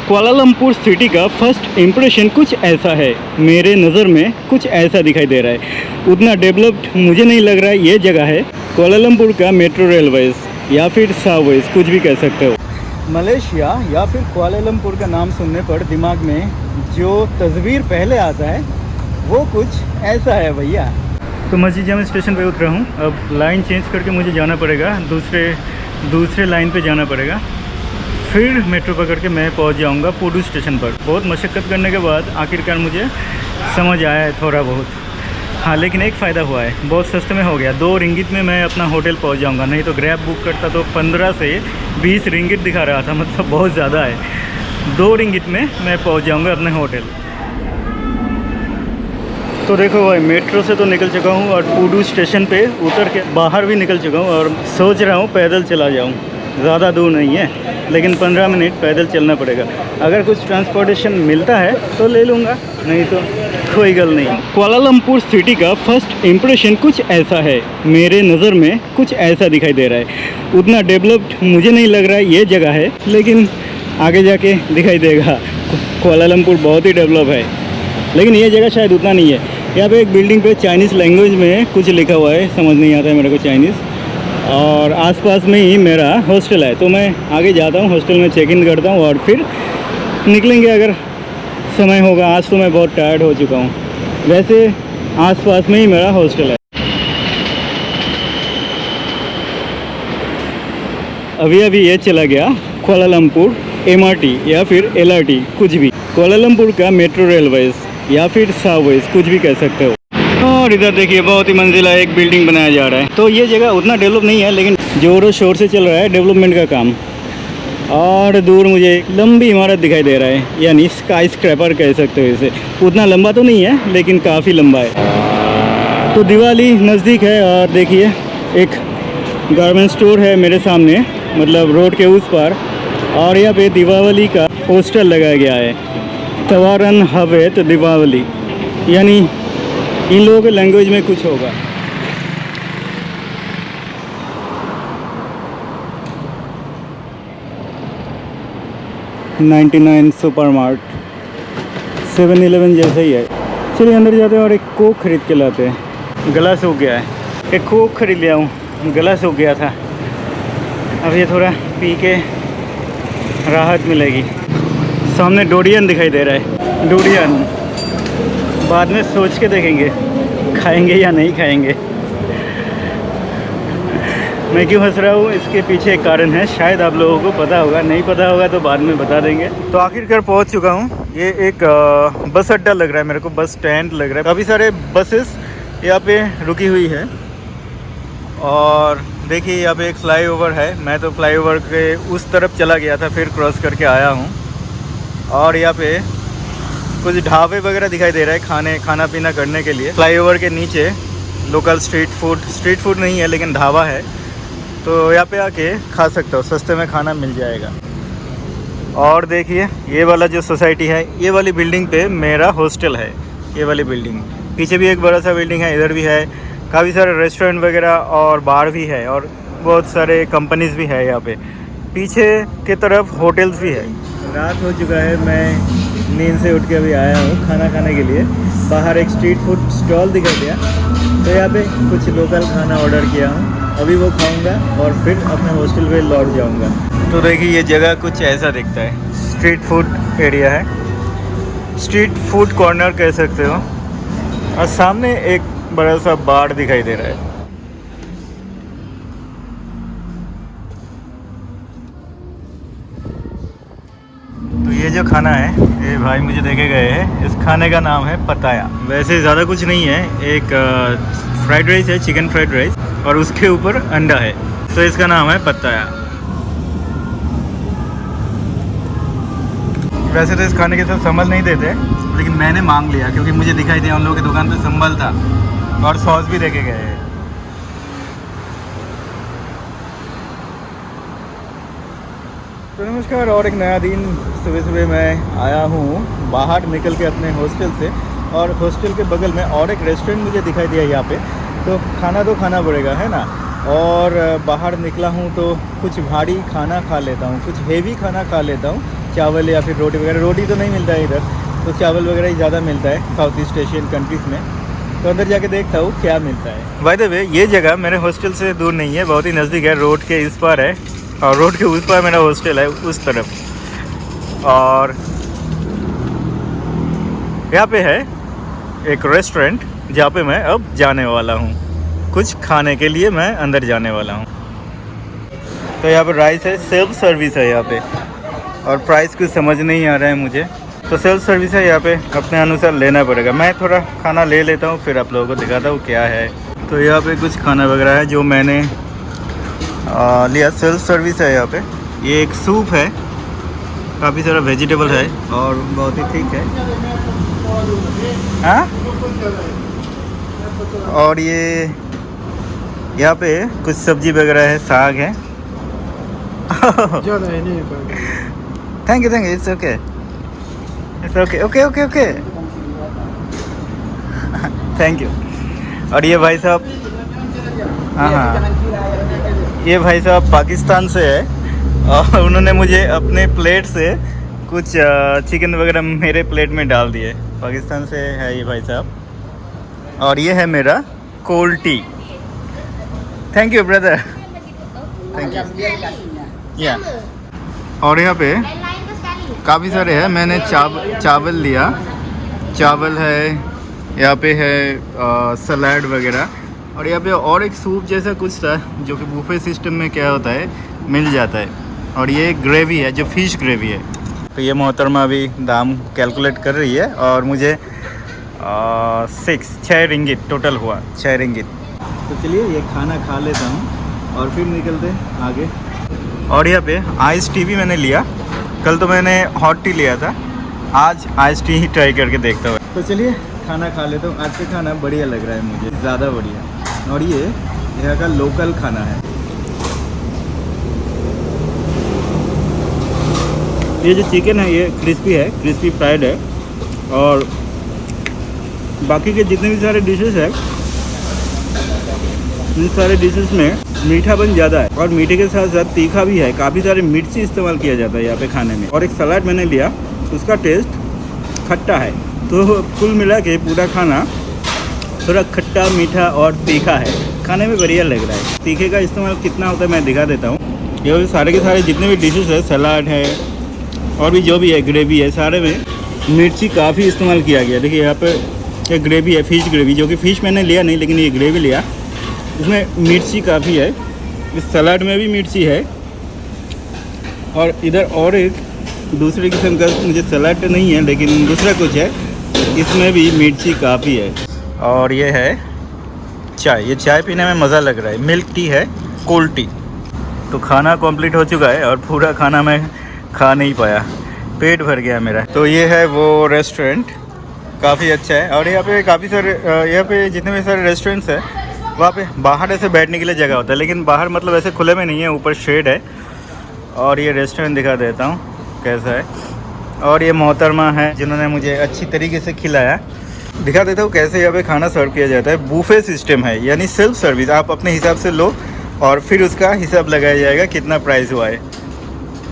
Kuala Lumpur city का first impression कुछ ऐसा है, मेरे नज़र में कुछ ऐसा दिखाई दे रहा है। उतना डेवलप्ड मुझे नहीं लग रहा है ये जगह है। कुआलालंपुर का मेट्रो रेलवेज़ या फिर सावेज कुछ भी कह सकते हो। मलेशिया या फिर कुआलालंपुर का नाम सुनने पर दिमाग में जो तस्वीर पहले आता है वो कुछ ऐसा है भैया। तो मस्जिद जामा स्टेशन पे उतरा हूँ। अब लाइन चेंज करके मुझे जाना पड़ेगा, दूसरे लाइन पे जाना पड़ेगा, फिर मेट्रो पकड़ के मैं पहुंच जाऊंगा पुडू स्टेशन पर। बहुत मशक्क़त करने के बाद आखिरकार मुझे समझ आया है थोड़ा बहुत। हाँ, लेकिन एक फ़ायदा हुआ है, बहुत सस्ते में हो गया। 2 रिंगिट में मैं अपना होटल पहुंच जाऊंगा। नहीं तो ग्रैब बुक करता तो 15 से 20 रिंगिट दिखा रहा था, मतलब बहुत ज़्यादा है। 2 रिंगिट में मैं पहुंच जाऊंगा अपने होटल। तो देखो भाई, मेट्रो से तो निकल चुका हूँ और पुडू स्टेशन पे उतर के बाहर भी निकल चुका हूँ और सोच रहा हूँ पैदल चला जाऊँ। ज़्यादा दूर नहीं है, लेकिन 15 मिनट पैदल चलना पड़ेगा। अगर कुछ ट्रांसपोर्टेशन मिलता है तो ले लूँगा, नहीं तो कोई गल नहीं। कुआलालंपुर सिटी का फर्स्ट इम्प्रेशन कुछ ऐसा है, मेरे नज़र में कुछ ऐसा दिखाई दे रहा है। उतना डेवलप्ड मुझे नहीं लग रहा है ये जगह है, लेकिन आगे जाके दिखाई देगा। कुआलालंपुर बहुत ही डेवलप है, लेकिन ये जगह शायद उतना नहीं है। यहाँ पे एक बिल्डिंग पे चाइनीज़ लैंग्वेज में कुछ लिखा हुआ है, समझ नहीं आता है मेरे को चाइनीज़। और आसपास में ही मेरा हॉस्टल है, तो मैं आगे जाता हूँ, हॉस्टल में चेक इन करता हूँ और फिर निकलेंगे अगर समय होगा। आज तो मैं बहुत टायर्ड हो चुका हूँ। वैसे आसपास में ही मेरा हॉस्टल है। अभी ये चला गया कुआलालंपुर MRT या फिर LRT, कुछ भी। कुआलालंपुर का मेट्रो रेलवेज़ या फिर सावेज कुछ भी कह सकते हो। और इधर देखिए, बहुत ही मंजिला एक बिल्डिंग बनाया जा रहा है। तो ये जगह उतना डेवलप नहीं है, लेकिन ज़ोरों शोर से चल रहा है डेवलपमेंट का काम। और दूर मुझे एक लंबी इमारत दिखाई दे रहा है, यानी स्काई स्क्रैपर कह सकते हो इसे। उतना लंबा तो नहीं है, लेकिन काफ़ी लंबा है। तो दिवाली नज़दीक है और देखिए एक गारमेंट स्टोर है मेरे सामने, मतलब रोड के उस पार। और यहाँ पे दीपावली का पोस्टर लगाया गया है, तवारन हवेत दीपावली, यानी इन लोगों के लैंग्वेज में कुछ होगा। $99 सुपरमार्ट, 7-Eleven जैसा ही है। चलिए अंदर जाते हैं और एक कोक खरीद के लाते हैं। गला सूख गया है, एक कोक खरीद लिया हूँ, गला सूख गया था। अब ये थोड़ा पी के राहत मिलेगी। सामने डोडियन दिखाई दे रहा है, डोडियन बाद में सोच के देखेंगे खाएंगे या नहीं खाएंगे। मैं क्यों हंस रहा हूँ, इसके पीछे एक कारण है, शायद आप लोगों को पता होगा, नहीं पता होगा तो बाद में बता देंगे। तो आखिरकार पहुँच चुका हूँ। ये एक बस अड्डा लग रहा है मेरे को, बस स्टैंड लग रहा है। काफ़ी सारे बसेस यहाँ पे रुकी हुई है। और देखिए यहाँ पे एक फ्लाईओवर है। मैं तो फ्लाईओवर के उस तरफ चला गया था, फिर क्रॉस करके आया हूँ। और यहाँ पे कुछ ढाबे वगैरह दिखाई दे रहा है खाना पीना करने के लिए। फ्लाईओवर के नीचे लोकल स्ट्रीट फूड नहीं है, लेकिन ढाबा है, तो यहाँ पे आके खा सकते हो, सस्ते में खाना मिल जाएगा। और देखिए ये वाला जो सोसाइटी है, ये वाली बिल्डिंग पे मेरा हॉस्टल है। ये वाली बिल्डिंग, पीछे भी एक बड़ा सा बिल्डिंग है, इधर भी है। काफ़ी सारे रेस्टोरेंट वगैरह और बार भी है, और बहुत सारे कंपनीज भी है यहाँ पे। पीछे की तरफ होटल्स भी है। रात हो चुका है, मैं नींद से उठ के अभी आया हूँ खाना खाने के लिए। बाहर एक स्ट्रीट फूड स्टॉल दिखाई दिया, तो यहाँ पे कुछ लोकल खाना ऑर्डर किया हूँ। अभी वो खाऊंगा और फिर अपने हॉस्टल पे लौट जाऊंगा। तो देखिए ये जगह कुछ ऐसा दिखता है, स्ट्रीट फूड एरिया है, स्ट्रीट फूड कॉर्नर कह सकते हो। और सामने एक बड़ा सा बार दिखाई दे रहा है। तो ये जो खाना है, ये भाई मुझे देके गए हैं, इस खाने का नाम है पताया। वैसे ज़्यादा कुछ नहीं है, एक फ्राइड राइस है, चिकन फ्राइड राइस, और उसके ऊपर अंडा है, तो इसका नाम है पताया। वैसे तो इस खाने के साथ संबल नहीं देते, लेकिन मैंने मांग लिया क्योंकि मुझे दिखाई दिया उन लोगों की दुकान पे संबल था, और सॉस भी देके गए हैं। तो नमस्कार, और एक नया दिन। सुबह मैं आया हूँ बाहर निकल के अपने हॉस्टल से, और हॉस्टल के बगल में और एक रेस्टोरेंट मुझे दिखाई दिया यहाँ पे। तो खाना तो खाना पड़ेगा, है ना। और बाहर निकला हूँ तो कुछ भारी खाना खा लेता हूँ, कुछ हेवी खाना खा लेता हूँ, चावल या फिर रोटी वगैरह। रोटी तो नहीं मिलता है इधर, तो चावल वगैरह ही ज़्यादा मिलता है साउथ ईस्ट एशियन कंट्रीज़ में। तो अंदर जाके देखता हूँ क्या मिलता है। बाय द वे, ये जगह मेरे हॉस्टल से दूर नहीं है, बहुत ही नज़दीक है। रोड के इस पार है और रोड के उस पार मेरा हॉस्टल है, उस तरफ। और यहाँ पे है एक रेस्टोरेंट जहाँ पे मैं अब जाने वाला हूँ। कुछ खाने के लिए मैं अंदर जाने वाला हूँ। तो यहाँ पे राइस है, सेल्फ सर्विस है यहाँ पे, और प्राइस कुछ समझ नहीं आ रहा है मुझे। तो सेल्फ सर्विस है यहाँ पे, अपने अनुसार लेना पड़ेगा। मैं थोड़ा खाना ले लेता हूँ, फिर आप लोगों को दिखाता हूँ क्या है। तो यहाँ पे कुछ खाना वगैरह है जो मैंने लिया। सेल्फ सर्विस है यहाँ पे। ये एक सूप है, काफ़ी सारा वेजिटेबल है और बहुत ही ठीक है। हाँ, और ये यहाँ पे कुछ सब्जी वगैरह है, साग है। Thank you, it's okay, it's okay, okay okay okay, thank you. और ये भाई साहब, हाँ, ये भाई साहब पाकिस्तान से है और उन्होंने मुझे अपने प्लेट से कुछ चिकन वगैरह मेरे प्लेट में डाल दिए। पाकिस्तान से है ये भाई साहब। और ये है मेरा cold T. Thank you brother, thank you. या और यहाँ पे काफ़ी सारे हैं। मैंने चावल लिया, चावल है, यहाँ पे है सलाद वगैरह। और यहाँ पे और एक सूप जैसा कुछ था जो कि बुफे सिस्टम में क्या होता है, मिल जाता है। और ये ग्रेवी है जो फ़िश ग्रेवी है। तो ये मोहतरमा अभी दाम कैलकुलेट कर रही है और मुझे 6 रिंगिट टोटल हुआ, 6 रिंगिट। तो चलिए ये खाना खा लेता हूँ और फिर निकलते हैं आगे। और यहाँ पे आइस टी भी मैंने लिया। कल तो मैंने हॉट टी लिया था, आज आइस टी ही ट्राई करके देखता हूँ। तो चलिए खाना खा लेता हूँ। आज का खाना बढ़िया लग रहा है मुझे, ज़्यादा बढ़िया। और ये यहाँ का लोकल खाना है। ये जो चिकन है ये क्रिस्पी है, क्रिस्पी फ्राइड है। और बाकी के जितने भी सारे डिशेस है, इन सारे डिशेस में मीठापन ज़्यादा है और मीठे के साथ साथ तीखा भी है। काफ़ी सारे मिर्ची इस्तेमाल किया जाता है यहाँ पे खाने में। और एक सलाद मैंने लिया, उसका टेस्ट खट्टा है। तो कुल मिला के पूरा खाना थोड़ा खट्टा, मीठा और तीखा है। खाने में बढ़िया लग रहा है। तीखे का इस्तेमाल कितना होता है मैं दिखा देता हूँ। ये सारे के सारे जितने भी डिशेस है, सलाद है और भी जो भी है, ग्रेवी है, सारे में मिर्ची काफ़ी इस्तेमाल किया गया। देखिए यहाँ पे ये ग्रेवी है, फ़िश ग्रेवी, जो कि फ़िश मैंने लिया नहीं लेकिन ये ग्रेवी लिया। इसमें मिर्ची काफ़ी है। इस सलाद में भी मिर्ची है। और इधर और एक दूसरे किस्म का, मुझे सलाद तो नहीं है लेकिन दूसरा कुछ है, इसमें भी मिर्ची काफ़ी है। और ये है चाय। ये चाय पीने में मज़ा लग रहा है। मिल्क टी है, कोल्ड टी। तो खाना कंप्लीट हो चुका है और पूरा खाना मैं खा नहीं पाया, पेट भर गया मेरा। तो ये है वो रेस्टोरेंट, काफ़ी अच्छा है। और यहाँ पे काफ़ी सारे, यहाँ पे जितने भी सारे रेस्टोरेंट्स हैं वहाँ पे बाहर ऐसे बैठने के लिए जगह होता है, लेकिन बाहर मतलब ऐसे खुले में नहीं है, ऊपर शेड है। और ये रेस्टोरेंट दिखा देता हूँ कैसा है। और ये मोहतरमा है जिन्होंने मुझे अच्छी तरीके से खिलाया। दिखा देता हूँ कैसे यहाँ पे खाना सर्व किया जाता है। बूफे सिस्टम है, यानी सेल्फ सर्विस। आप अपने हिसाब से लो और फिर उसका हिसाब लगाया जाएगा कितना प्राइस हुआ है।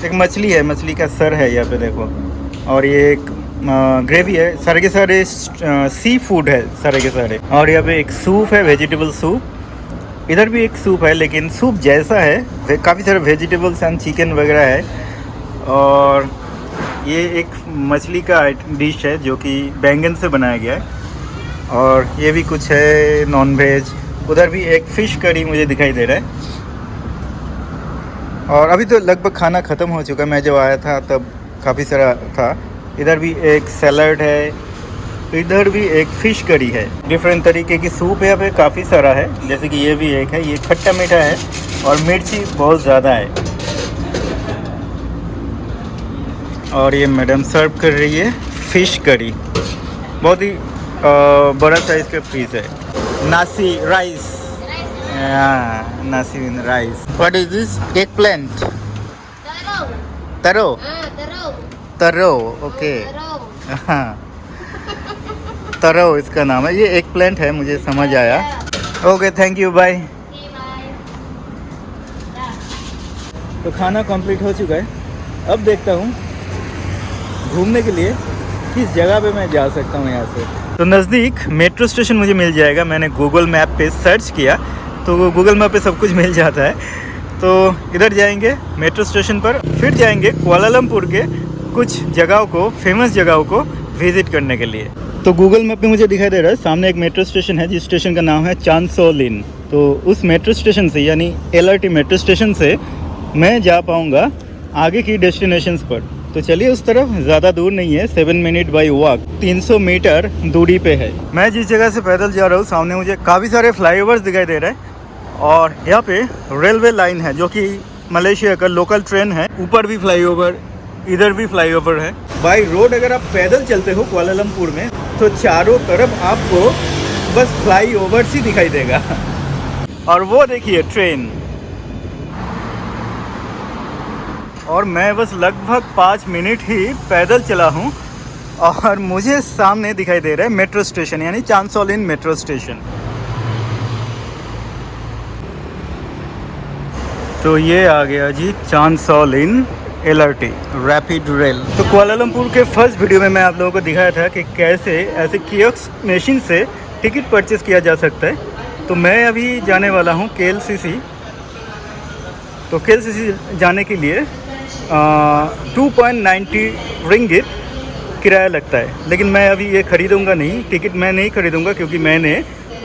एक मछली है, मछली का सर है यहाँ पे देखो। और ये एक ग्रेवी है, सारे के सारे सी फूड है सारे के सारे। और यहाँ पे एक सूप है, वेजिटेबल सूप। इधर भी एक सूप है लेकिन सूप जैसा है, काफ़ी सारे वेजिटेबल्स एंड चिकन वगैरह है। और ये एक मछली का डिश है जो कि बैंगन से बनाया गया है। और ये भी कुछ है नॉन वेज। उधर भी एक फ़िश करी मुझे दिखाई दे रहा है। और अभी तो लगभग खाना ख़त्म हो चुका। मैं जब आया था तब काफ़ी सारा था। इधर भी एक सैलड है, इधर भी एक फ़िश करी है। डिफरेंट तरीके की सूप यहाँ पे काफ़ी सारा है, जैसे कि ये भी एक है। ये खट्टा मीठा है और मिर्ची बहुत ज़्यादा है। और ये मैडम सर्व कर रही है फ़िश करी, बहुत ही बड़ा साइज़ का फ़िश है। Nasi rice, nasi with rice. What is this? Eggplant, taro, taro, okay, हाँ, तरो इसका नाम है। ये एग प्लांट है, मुझे समझ आया। Okay, thank you, bye. तो खाना कंप्लीट हो चुका है। अब देखता हूँ घूमने के लिए किस जगह पे मैं जा सकता हूँ यहाँ से। तो नज़दीक मेट्रो स्टेशन मुझे मिल जाएगा। मैंने गूगल मैप पे सर्च किया तो गूगल मैप पे सब कुछ मिल जाता है। तो इधर जाएंगे मेट्रो स्टेशन पर, फिर जाएंगे कुआलालंपुर के कुछ जगहों को, फेमस जगहों को विज़िट करने के लिए। तो गूगल मैप पे मुझे दिखाई दे रहा है सामने एक मेट्रो स्टेशन है जिस स्टेशन का नाम है चांसोलिन। तो उस मेट्रो स्टेशन से यानी LRT मेट्रो स्टेशन से मैं जा पाऊँगा आगे की डेस्टिनेशंस पर। तो चलिए उस तरफ, ज़्यादा दूर नहीं है, 7 मिनट बाई वॉक 300 मीटर दूरी पे है। मैं जिस जगह से पैदल जा रहा हूँ सामने मुझे काफ़ी सारे फ्लाईओवर्स दिखाई दे रहे हैं और यहाँ पे रेलवे लाइन है जो कि मलेशिया का लोकल ट्रेन है। ऊपर भी फ्लाईओवर, इधर भी फ्लाईओवर है। बाई रोड अगर आप पैदल चलते हो कुआलालंपुर में तो चारों तरफ आपको बस फ्लाईओवर्स ही दिखाई देगा। और वो देखिए ट्रेन, और मैं बस लगभग 5 मिनट ही पैदल चला हूँ और मुझे सामने दिखाई दे रहा है मेट्रो स्टेशन यानी चांसोलिन मेट्रो स्टेशन। तो ये आ गया जी चांसोलिन LRT रैपिड रेल। तो कुआलालंपुर के फर्स्ट वीडियो में मैं आप लोगों को दिखाया था कि कैसे ऐसे कियोस्क मशीन से टिकट परचेस किया जा सकता है। तो मैं अभी जाने वाला हूँ KLCC। तो KLCC जाने के लिए 2.90 रिंगिट किराया लगता है। लेकिन मैं अभी ये ख़रीदूँगा नहीं, टिकट मैं नहीं ख़रीदूँगा क्योंकि मैंने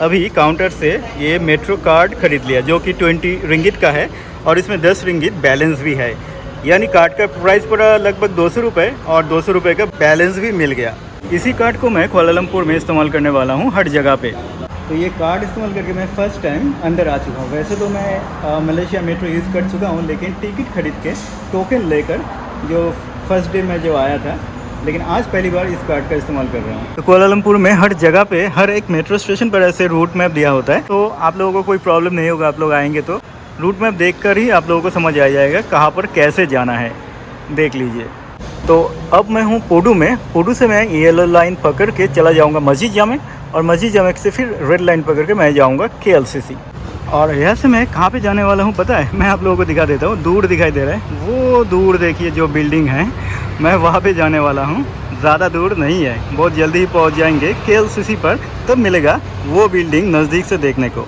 अभी काउंटर से ये मेट्रो कार्ड ख़रीद लिया जो कि 20 रिंगिट का है और इसमें 10 रिंगिट बैलेंस भी है। यानी कार्ड का प्राइस पड़ा लगभग 200 रुपये और 200 रुपये का बैलेंस भी मिल गया। इसी कार्ड को मैं कुआलालंपुर में इस्तेमाल करने वाला हूँ हर जगह पे। तो ये कार्ड इस्तेमाल करके मैं फ़र्स्ट टाइम अंदर आ चुका हूँ। वैसे तो मैं मलेशिया मेट्रो यूज़ कर चुका हूँ लेकिन टिकट खरीद के टोकन लेकर जो फर्स्ट डे में जो आया था, लेकिन आज पहली बार इस कार्ड का इस्तेमाल कर रहा हूँ। तो कुआलालंपुर में हर जगह पे हर एक मेट्रो स्टेशन पर ऐसे रूट मैप दिया होता है। तो आप लोगों को कोई प्रॉब्लम नहीं होगा, आप लोग आएंगे तो रूट मैप देखकर ही आप लोगों को समझ आ जाएगा कहाँ पर कैसे जाना है, देख लीजिए। तो अब मैं हूँ पोडू में। पोडू से मैं येलो लाइन पकड़ के चला जाऊँगा मस्जिद जामे और मस्जिद जामे से फिर रेड लाइन पकड़ के मैं जाऊँगा KLCC। और यहाँ से मैं कहाँ पे जाने वाला हूँ पता है? मैं आप लोगों को दिखा देता हूँ। दूर दिखाई दे रहा है, वो दूर देखिए जो बिल्डिंग है, मैं वहाँ पे जाने वाला हूँ। ज़्यादा दूर नहीं है, बहुत जल्दी ही पहुँच जाएंगे KLCC पर, तब मिलेगा वो बिल्डिंग नज़दीक से देखने को।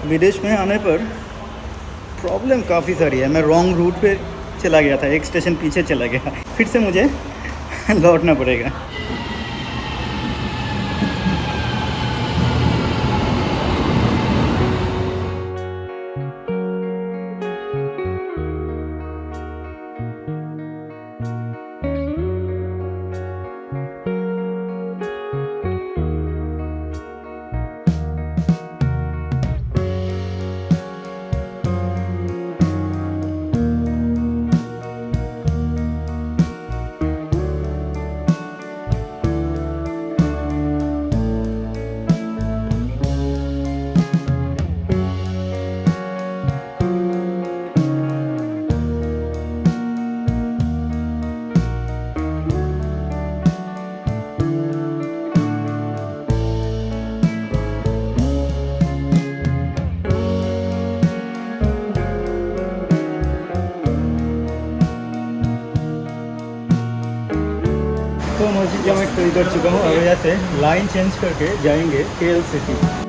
विदेश में आने पर प्रॉब्लम काफ़ी सारी है। मैं रॉन्ग रूट पे चला गया था, एक स्टेशन पीछे चला गया, फिर से मुझे लौटना पड़ेगा। तो मस्जिद जामे कर चुका हूँ। अब यहाँ से लाइन चेंज करके जाएंगे KLCC।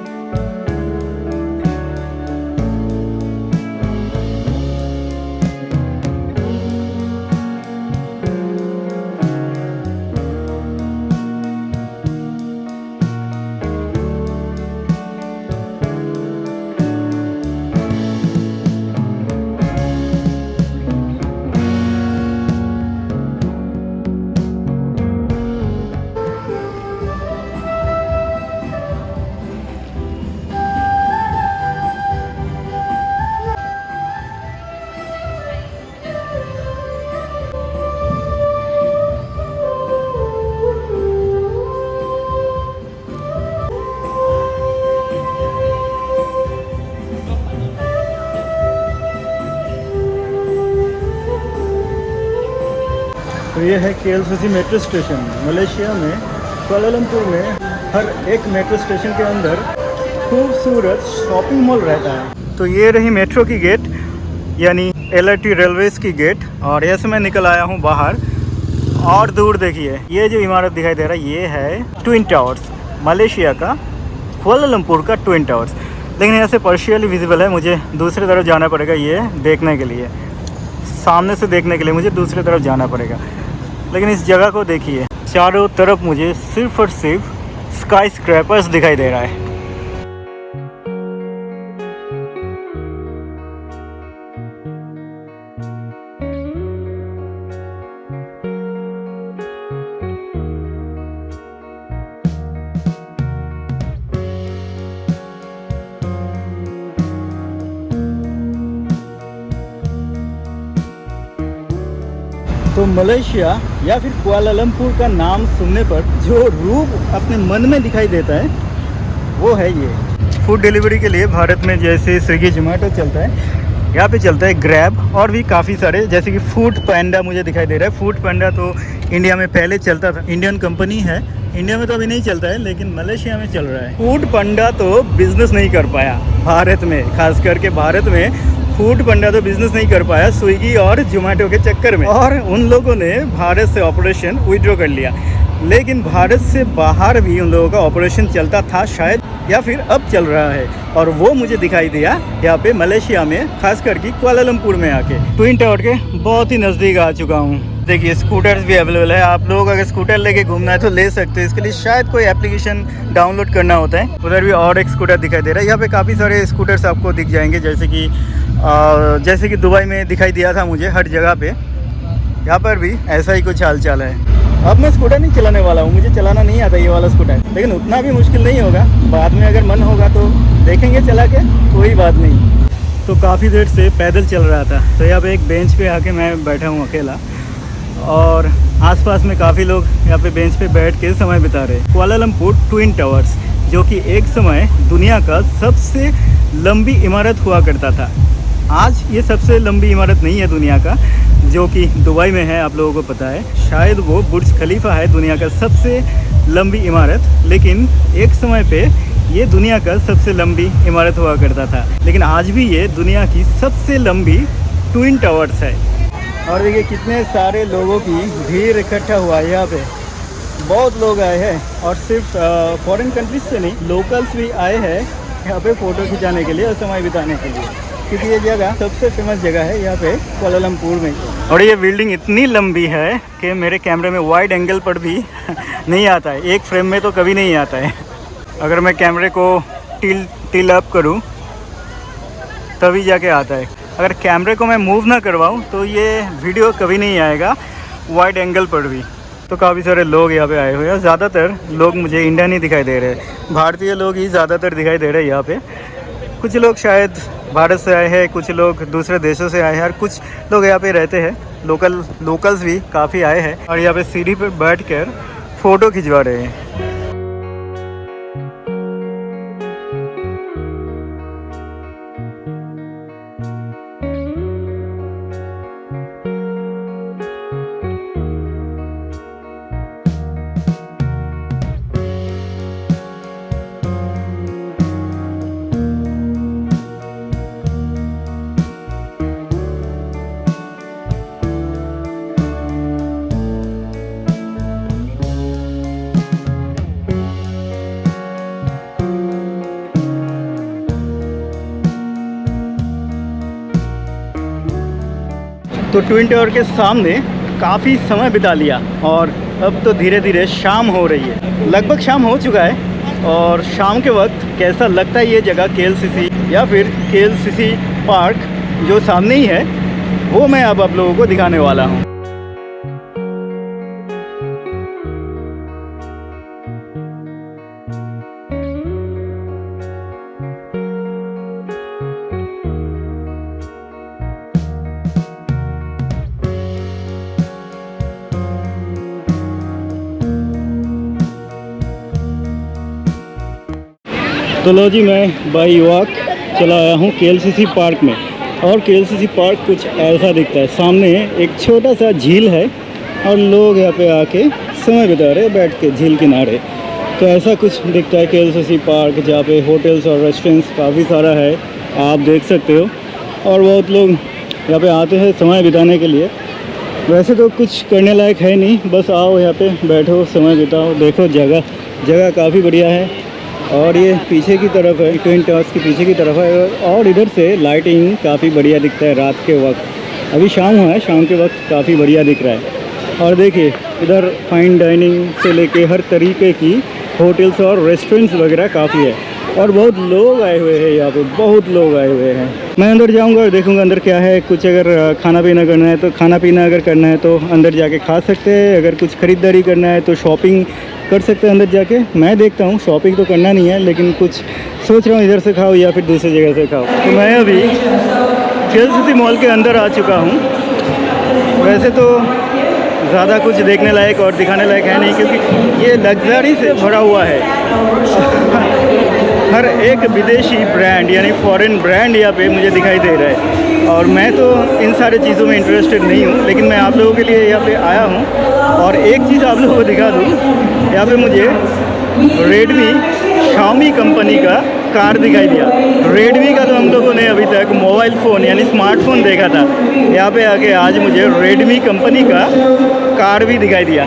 तो ये है KLCC मेट्रो स्टेशन, मलेशिया में कुआलालंपुर में हर एक मेट्रो स्टेशन के अंदर खूबसूरत शॉपिंग मॉल रहता है। तो ये रही मेट्रो की गेट, यानी LRT रेलवेज की गेट, और ऐसे मैं निकल आया हूँ बाहर। और दूर देखिए, ये जो इमारत दिखाई दे रहा है ये है ट्विन टावर्स, मलेशिया का कुआलालंपुर का ट्विन टावर्स। लेकिन यहाँ से पार्शियली विजिबल है, मुझे दूसरी तरफ जाना पड़ेगा ये देखने के लिए। सामने से देखने के लिए मुझे दूसरी तरफ जाना पड़ेगा। लेकिन इस जगह को देखिए, चारों तरफ मुझे सिर्फ और सिर्फ स्काई स्क्रैपर्स दिखाई दे रहा है। तो मलेशिया या फिर कुआलालंपुर का नाम सुनने पर जो रूप अपने मन में दिखाई देता है वो है ये। फूड डिलीवरी के लिए भारत में जैसे स्विगी जोमेटो चलता है, यहाँ पे चलता है ग्रैब, और भी काफ़ी सारे, जैसे कि फूड पांडा मुझे दिखाई दे रहा है। फूड पांडा तो इंडिया में पहले चलता था, इंडियन कंपनी है, इंडिया में तो अभी नहीं चलता है, लेकिन मलेशिया में चल रहा है। फूड पांडा तो बिजनेस नहीं कर पाया भारत में, खास करके भारत में फूड पांडा तो बिजनेस नहीं कर पाया स्विगी और जोमेटो के चक्कर में, और उन लोगों ने भारत से ऑपरेशन विड्रॉ कर लिया। लेकिन भारत से बाहर भी उन लोगों का ऑपरेशन चलता था शायद, या फिर अब चल रहा है, और वो मुझे दिखाई दिया यहाँ पे मलेशिया में, खास करके कुआलालंपुर में आके। ट्विन टावर के बहुत ही नज़दीक आ चुका हूँ। देखिए स्कूटर्स भी अवेलेबल है, आप लोग अगर स्कूटर लेके घूमना है तो ले सकते हैं। इसके लिए शायद कोई एप्लीकेशन डाउनलोड करना होता है। उधर भी और एक स्कूटर दिखाई दे रहा है। यहाँ पे काफ़ी सारे स्कूटर्स आपको दिख जाएंगे, जैसे कि दुबई में दिखाई दिया था मुझे हर जगह पे, यहाँ पर भी ऐसा ही कुछ हाल चाल है। अब मैं स्कूटर नहीं चलाने वाला हूँ, मुझे चलाना नहीं आता ये वाला स्कूटर, लेकिन उतना भी मुश्किल नहीं होगा। बाद में अगर मन होगा तो देखेंगे चला के, कोई बात नहीं। तो काफ़ी देर से पैदल चल रहा था, तो यहाँ पे एक बेंच पे आके मैं बैठा हूँ अकेला, और आसपास में काफ़ी लोग यहाँ पे बेंच पे बैठ के समय बिता रहे हैं। कुआलालंपुर ट्विन टावर्स, जो कि एक समय दुनिया का सबसे लंबी इमारत हुआ करता था। आज ये सबसे लंबी इमारत नहीं है दुनिया का, जो कि दुबई में है, आप लोगों को पता है। शायद वो बुर्ज खलीफा है दुनिया का सबसे लंबी इमारत, लेकिन एक समय पे ये दुनिया का सबसे लंबी इमारत हुआ करता था। लेकिन आज भी ये दुनिया की सबसे लंबी ट्विन टावर्स है। और देखिए कितने सारे लोगों की भीड़ इकट्ठा हुआ है यहाँ पे, बहुत लोग आए हैं, और सिर्फ फॉरेन कंट्रीज से नहीं, लोकल्स भी आए हैं यहाँ पे फ़ोटो खिंचाने के लिए और समय बिताने के लिए, क्योंकि ये जगह सबसे फेमस जगह है यहाँ पे कुआलालंपुर में। और ये बिल्डिंग इतनी लंबी है कि मेरे कैमरे में वाइड एंगल पर भी नहीं आता है, एक फ्रेम में तो कभी नहीं आता है। अगर मैं कैमरे को टिल अप करूँ तभी जाके आता है। अगर कैमरे को मैं मूव ना करवाऊँ तो ये वीडियो कभी नहीं आएगा वाइड एंगल पर भी। तो काफ़ी सारे लोग यहाँ पे आए हुए हैं। ज़्यादातर लोग मुझे इंडियन नहीं दिखाई दे रहे, भारतीय लोग ही ज़्यादातर दिखाई दे रहे हैं यहाँ पे। कुछ लोग शायद भारत से आए हैं, कुछ लोग दूसरे देशों से आए हैं, और कुछ लोग यहाँ पे रहते हैं, लोकल्स भी काफ़ी आए हैं, और यहाँ पे सीढ़ी पर बैठ कर फ़ोटो खिंचवा रहे हैं। तो ट्विन टावर के सामने काफ़ी समय बिता लिया, और अब तो धीरे धीरे शाम हो रही है। लगभग शाम हो चुका है, और शाम के वक्त कैसा लगता है ये जगह KLCC या फिर KLCC पार्क जो सामने ही है, वो मैं अब आप लोगों को दिखाने वाला हूँ। तो लो जी, मैं बाई वॉक चला आया हूँ KLCC पार्क में, और KLCC पार्क कुछ ऐसा दिखता है। सामने एक छोटा सा झील है, और लोग यहाँ पे आके समय बिता रहे हैं बैठ के झील किनारे। तो ऐसा कुछ दिखता है KLCC पार्क, जहाँ पे होटल्स और रेस्टोरेंट्स काफ़ी सारा है, आप देख सकते हो। और बहुत लोग यहाँ पे आते हैं समय बिताने के लिए। वैसे तो कुछ करने लायक है नहीं, बस आओ यहाँ पे बैठो, समय बिताओ। देखो जगह काफ़ी बढ़िया है। और ये पीछे की तरफ है, ट्विन टावर्स के पीछे की तरफ है। और इधर से लाइटिंग काफ़ी बढ़िया दिखता है रात के वक्त। अभी शाम हुआ है, शाम के वक्त काफ़ी बढ़िया दिख रहा है। और देखिए इधर फाइन डाइनिंग से लेके हर तरीके की होटल्स और रेस्टोरेंट्स वगैरह काफ़ी है। और बहुत लोग आए हुए हैं यहाँ पे, बहुत लोग आए हुए हैं। मैं अंदर जाऊँगा और देखूँगा अंदर क्या है। कुछ अगर खाना पीना करना है तो खाना पीना अगर करना है तो अंदर जाके खा सकते हैं। अगर कुछ ख़रीदारी करना है तो शॉपिंग कर सकते हैं अंदर जाके। मैं देखता हूँ, शॉपिंग तो करना नहीं है, लेकिन कुछ सोच रहा हूँ इधर से खाओ या फिर दूसरी जगह से खाओ। तो मैं अभी KLCC मॉल के अंदर आ चुका हूँ। वैसे तो ज़्यादा कुछ देखने लायक और दिखाने लायक है नहीं, क्योंकि ये लग्जरी से भरा हुआ है। हर एक विदेशी ब्रांड यानी फॉरेन ब्रांड यहाँ पे मुझे दिखाई दे रहा है। और मैं तो इन सारे चीज़ों में इंटरेस्टेड नहीं हूँ, लेकिन मैं आप लोगों के लिए यहाँ पे आया हूँ। और एक चीज़ आप लोगों को दिखा दूँ, यहाँ पे मुझे रेडमी Xiaomi कंपनी का कार दिखाई दिया। रेडमी का तो हम लोगों ने अभी तक मोबाइल फ़ोन यानी स्मार्टफोन देखा था, यहाँ पे आके आज मुझे रेडमी कंपनी का कार भी दिखाई दिया।